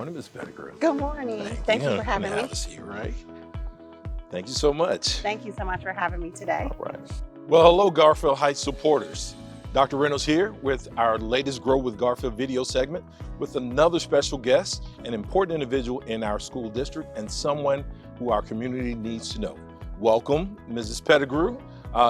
morning, Ms. Pettigrew. Good morning. Thank you for having me. Have a seat, right? Thank you so much. Thank you so much for having me today. All right. Well, hello, Garfield Heights supporters. Dr. Reynolds here with our latest Grow with Garfield video segment with another special guest, an important individual in our school district and someone who our community needs to know. Welcome, Mrs. Pettigrew,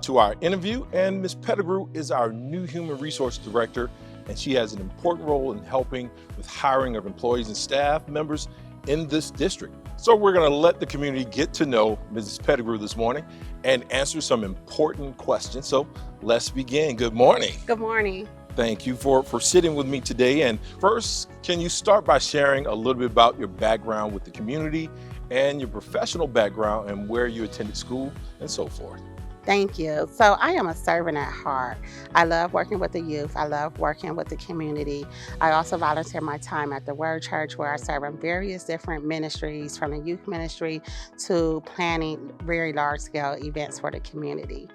to our interview. And Ms. Pettigrew is our new Human Resource Director, and she has an important role in helping with hiring of employees and staff members in this district. So we're going to let the community get to know Mrs. Pettigrew this morning and answer some important questions. So let's begin. Good morning. Good morning. Thank you for sitting with me today. And first, can you start by sharing a little bit about your background with the community and your professional background and where you attended school and so forth? Thank you. So I am a servant at heart. I love working with the youth. I love working with the community. I also volunteer my time at the Word Church, where I serve in various different ministries, from the youth ministry to planning very large-scale events for the community.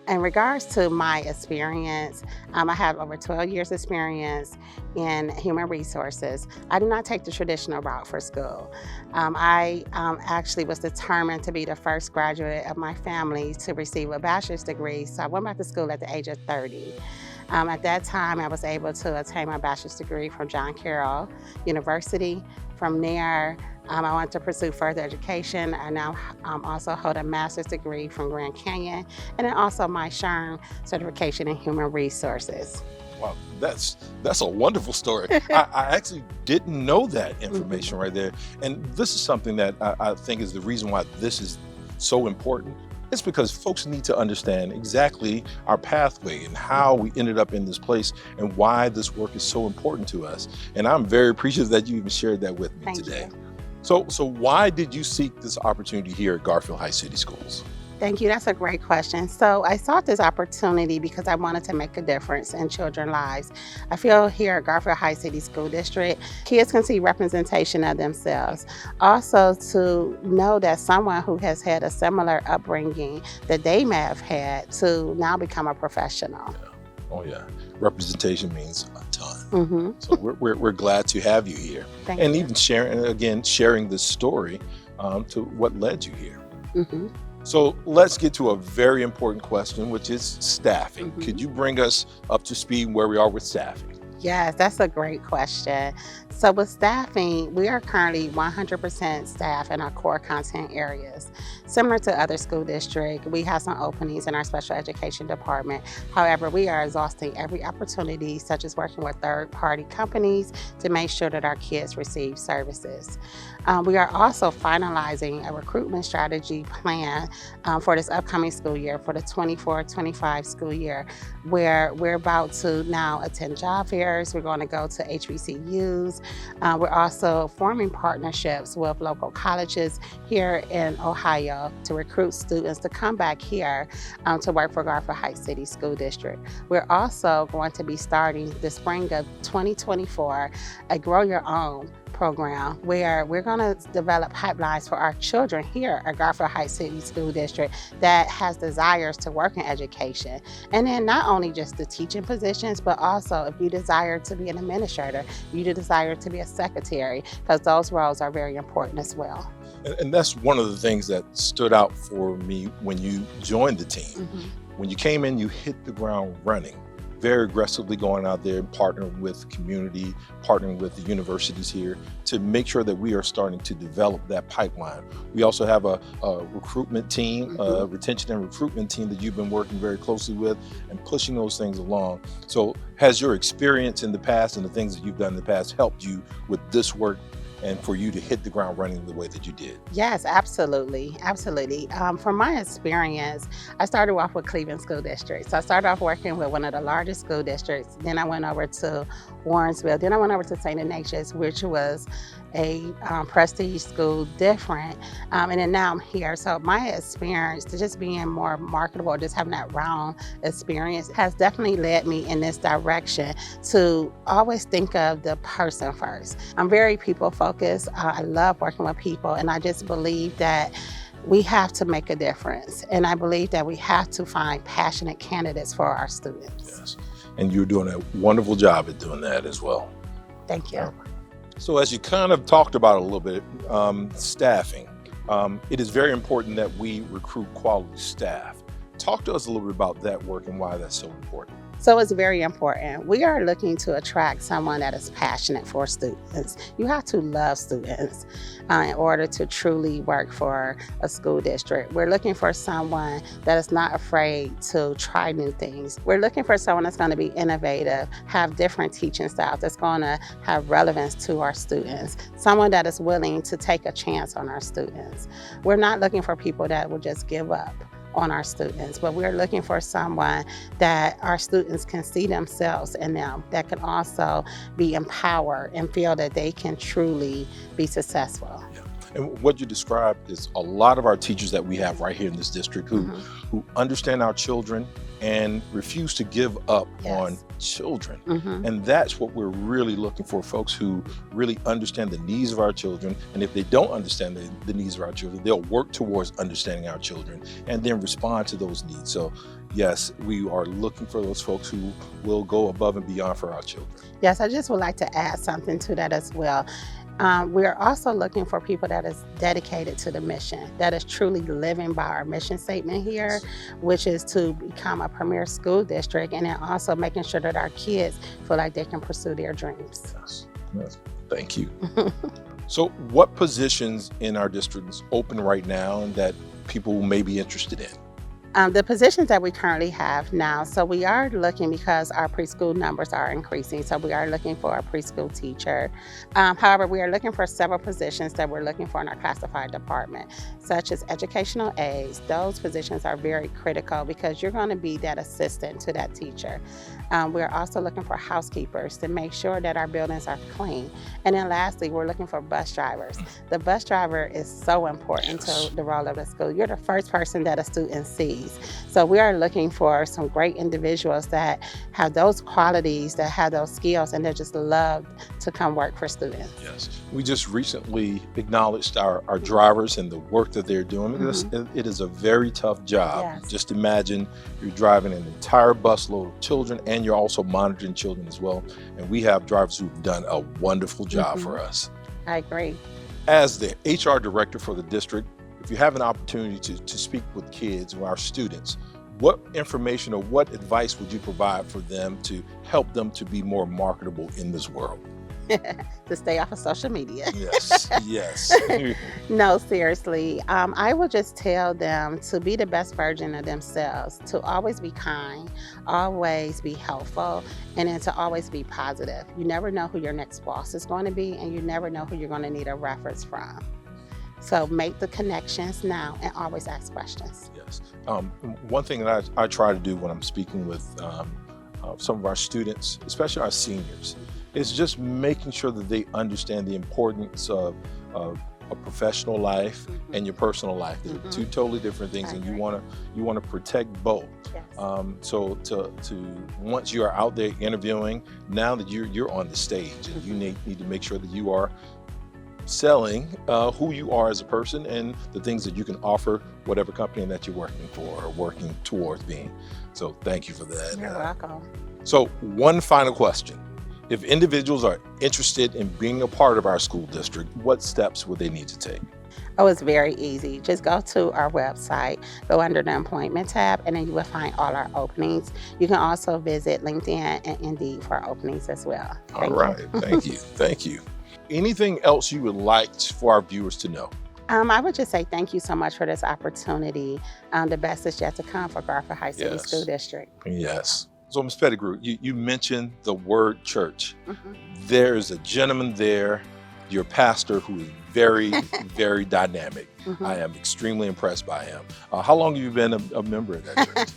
In regards to my experience, I have over 12 years experience in human resources. I did not take the traditional route for school. I actually was determined to be the first graduate of my family to receive a bachelor's degree, so I went back to school at the age of 30. At that time, I was able to attain my bachelor's degree from John Carroll University. From there, I wanted to pursue further education. I now also hold a master's degree from Grand Canyon, and then also my SHRM certification in human resources. Wow, that's a wonderful story. I actually didn't know that information right there. And this is something that I think is the reason why this is so important. It's because folks need to understand exactly our pathway and how we ended up in this place and why this work is so important to us. And I'm very appreciative that you even shared that with me today. So why did you seek this opportunity here at Garfield Heights City Schools? Thank you. That's a great question. So I sought this opportunity because I wanted to make a difference in children's lives. I feel here at Garfield Heights City School District, kids can see representation of themselves. Also to know that someone who has had a similar upbringing that they may have had to now become a professional. Yeah. Oh yeah, representation means a ton. So we're glad to have you here. Thank you. Even sharing this story to what led you here. So let's get to a very important question, which is staffing. Could you bring us up to speed where we are with staffing? Yes, that's a great question. So with staffing, we are currently 100% staffed in our core content areas. Similar to other school districts, we have some openings in our special education department. However, we are exhausting every opportunity, such as working with third-party companies to make sure that our kids receive services. We are also finalizing a recruitment strategy plan for this upcoming school year, for the 24-25 school year, where we're about to now attend job fairs. We're going to go to HBCUs. We're also forming partnerships with local colleges here in Ohio to recruit students to come back here to work for Garfield Heights City School District. We're also going to be starting the spring of 2024 a Grow Your Own program, where we're going to develop pipelines for our children here at Garfield Heights City School District that has desires to work in education. And then not only just the teaching positions, but also if you desire to be an administrator, you desire to be a secretary, because those roles are very important as well. And that's one of the things that stood out for me when you joined the team. When you came in, you hit the ground running, very aggressively going out there and partnering with the community, partnering with the universities here to make sure that we are starting to develop that pipeline. We also have a recruitment team, a retention and recruitment team that you've been working very closely with and pushing those things along. So has your experience in the past and the things that you've done in the past helped you with this work and for you to hit the ground running the way that you did? Yes, absolutely. Absolutely. From my experience, I started off with Cleveland School District. So I started off working with one of the largest school districts. Then I went over to Warrensville. Then I went over to St. Ignatius, which was a prestige school different. And then now I'm here. So my experience to just being more marketable, just having that round experience has definitely led me in this direction to always think of the person first. I'm very people focused. I love working with people, and I just believe that we have to make a difference. And I believe that we have to find passionate candidates for our students. Yes, and you're doing a wonderful job at doing that as well. Thank you. So as you kind of talked about a little bit, staffing, it is very important that we recruit quality staff. Talk to us a little bit about that work and why that's so important. So it's very important. We are looking to attract someone that is passionate for students. You have to love students in order to truly work for a school district. We're looking for someone that is not afraid to try new things. We're looking for someone that's going to be innovative, have different teaching styles, that's going to have relevance to our students, someone that is willing to take a chance on our students. We're not looking for people that will just give up on our students, but we're looking for someone that our students can see themselves in them, that can also be empowered and feel that they can truly be successful. Yeah. And what you described is a lot of our teachers that we have right here in this district who understand our children and refuse to give up on children. And that's what we're really looking for, folks who really understand the needs of our children. And if they don't understand the needs of our children, they'll work towards understanding our children and then respond to those needs. So yes, we are looking for those folks who will go above and beyond for our children. Yes, I just would like to add something to that as well. We are also looking for people that is dedicated to the mission, that is truly living by our mission statement here, which is to become a premier school district, and then also making sure that our kids feel like they can pursue their dreams. Yes. Thank you. So what positions in our district is open right now and that people may be interested in? The positions that we currently have now, so we are looking, because our preschool numbers are increasing, so we are looking for a preschool teacher. However, we are looking for several positions that we're looking for in our classified department, such as educational aides. Those positions are very critical because you're going to be that assistant to that teacher. We're also looking for housekeepers to make sure that our buildings are clean. And then lastly, we're looking for bus drivers. The bus driver is so important to the role of the school. You're the first person that a student sees. So we are looking for some great individuals that have those qualities, that have those skills, and they just love to come work for students. Yes. We just recently acknowledged our drivers and the work that they're doing. It is a very tough job. Yes. Just imagine you're driving an entire busload of children and you're also monitoring children as well. And we have drivers who've done a wonderful job for us. I agree. As the HR director for the district, if you have an opportunity to speak with kids or our students, what information or what advice would you provide for them to help them to be more marketable in this world? To stay off of social media. Yes, yes. No, seriously. I would just tell them to be the best version of themselves, to always be kind, always be helpful, and then to always be positive. You never know who your next boss is going to be, and you never know who you're going to need a reference from. So make the connections now and always ask questions. Yes. One thing that I try to do when I'm speaking with some of our students, especially our seniors, is just making sure that they understand the importance of a professional life and your personal life. They're two totally different things, and you want to protect both. Yes. So to once you are out there interviewing, now that you're on the stage, and you need to make sure that you are selling who you are as a person and the things that you can offer whatever company that you're working for or working towards being. So thank you for that. You're welcome. So one final question. If individuals are interested in being a part of our school district, what steps would they need to take? Oh, it's very easy. Just go to our website, go under the employment tab, and then you will find all our openings. You can also visit LinkedIn and Indeed for our openings as well. All right. Thank you. Thank you. Anything else you would like for our viewers to know? I would just say thank you so much for this opportunity. The best is yet to come for Garfield High City School District. Yes. So Ms. Pettigrew, you mentioned the word church. There is a gentleman there, your pastor, who is very, very dynamic. I am extremely impressed by him. How long have you been a member of that church?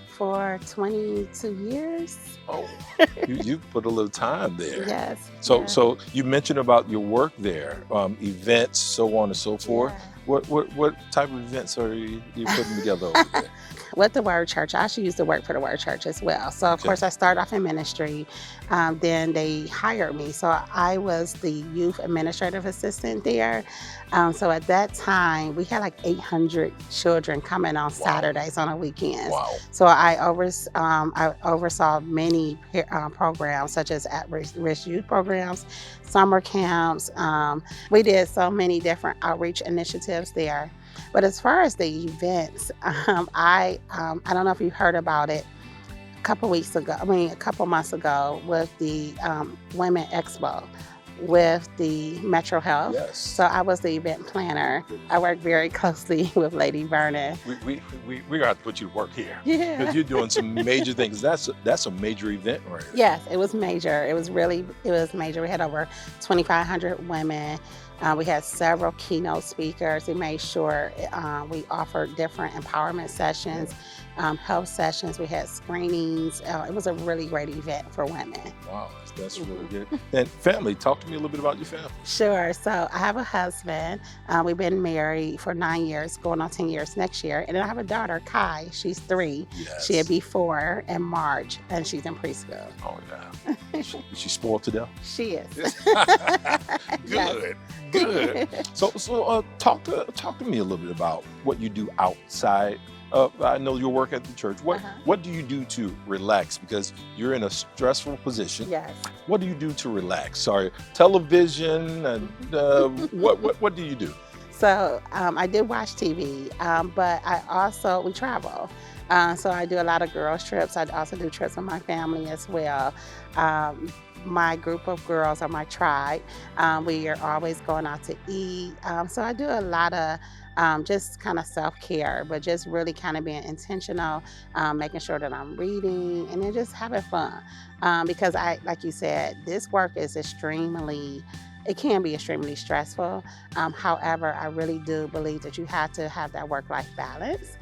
For 22 years. Oh, you put a little time there. Yes. So you mentioned about your work there, events, so on and so forth. What type of events are you putting together over there? With the Word Church, I actually used to work for the Word Church as well. So, of Okay. course, I started off in ministry. Then they hired me. So, I was the youth administrative assistant there. So, at that time, we had like 800 children coming on Saturdays on the weekends. Wow. So, I oversaw many programs, such as at-risk youth programs, summer camps. We did so many different outreach initiatives there. But as far as the events, I don't know if you heard about it a couple months ago with the Women Expo with the Metro Health. Yes. So I was the event planner. I worked very closely with Lady Vernon. We got to put you to work here. Yeah. Because you're doing some major things. That's a major event right here. Yes, it was major. It was major. We had over 2,500 women. We had several keynote speakers. We made sure we offered different empowerment sessions, health sessions. We had screenings. It was a really great event for women. Wow, that's really good. And family, talk to me a little bit about your family. Sure. So I have a husband. We've been married for 9 years, going on 10 years next year. And then I have a daughter, Kai. She's 3. Yes. She'll be 4 in March, and she's in preschool. Oh, yeah. Is she spoiled to death? She is. Good. Good. So talk to me a little bit about what you do outside. I know your work at the church. What do you do to relax? Because you're in a stressful position. Yes. What do you do to relax? Sorry, television and what do you do? So I did watch TV, but we travel. So I do a lot of girls trips. I also do trips with my family as well. My group of girls are my tribe. We are always going out to eat. So I do a lot of just kind of self-care, but just really kind of being intentional, making sure that I'm reading and then just having fun. Because like you said, this work is it can be extremely stressful. However, I really do believe that you have to have that work-life balance.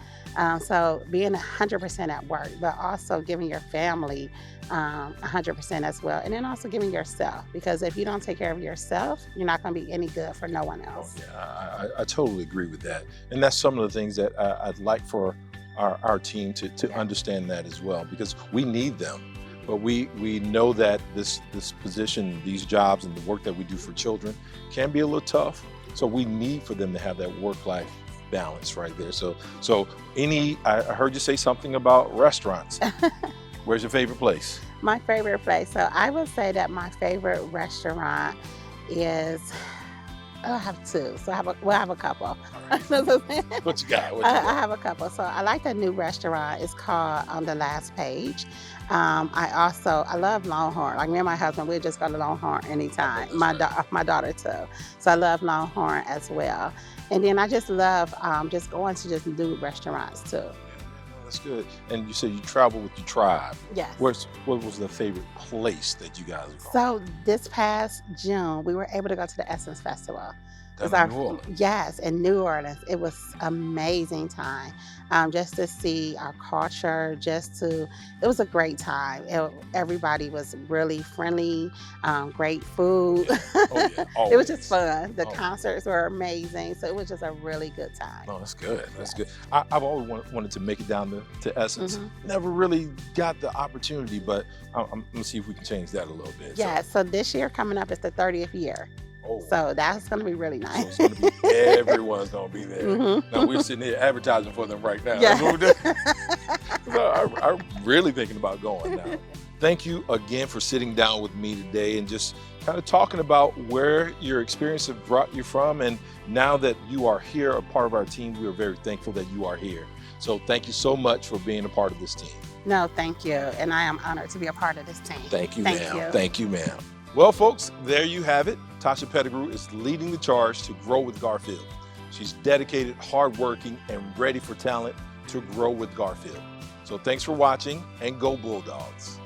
So being 100% at work, but also giving your family 100% as well. And then also giving yourself, because if you don't take care of yourself, you're not going to be any good for no one else. Yeah, I totally agree with that. And that's some of the things that I'd like for our team to understand that as well, because we need them. But we know that this position, these jobs and the work that we do for children can be a little tough. So we need for them to have that work-life balance right there. So I heard you say something about restaurants. Where's your favorite place? My favorite place. So I would say that my favorite restaurant is, I have 2. So I have a couple. Right. What you got? I have a couple. So I like the new restaurant. It's called On the Last Page. I love Longhorn. Like me and my husband, we just go to Longhorn anytime. My daughter too. So I love Longhorn as well. And then I just love just going to just new restaurants too. That's good. And you said you travel with your tribe. Yes. What was the favorite place that you guys were So going? this past June, we were able to go to the Essence Festival. New Orleans. Yes, in New Orleans. It was amazing time. Just to see our culture, it was a great time. Everybody was really friendly, great food. Oh, yeah, It was just fun. The concerts were amazing. So it was just a really good time. Oh, that's good. That's good. I've always wanted to make it down to Essence. Never really got the opportunity, but I'm going to see if we can change that a little bit. Yeah, so this year coming up is the 30th year. So that's going to be really nice. So it's going to be, everyone's going to be there. Now we're sitting here advertising for them right now. Yeah. That's what we're doing. So I'm really thinking about going now. Thank you again for sitting down with me today and just kind of talking about where your experience has brought you from. And now that you are here, a part of our team, we are very thankful that you are here. So thank you so much for being a part of this team. No, thank you. And I am honored to be a part of this team. Thank you, ma'am. Thank you, ma'am. Well, folks, there you have it. Tasha Pettigrew is leading the charge to grow with Garfield. She's dedicated, hardworking, and ready for talent to grow with Garfield. So thanks for watching, and go Bulldogs.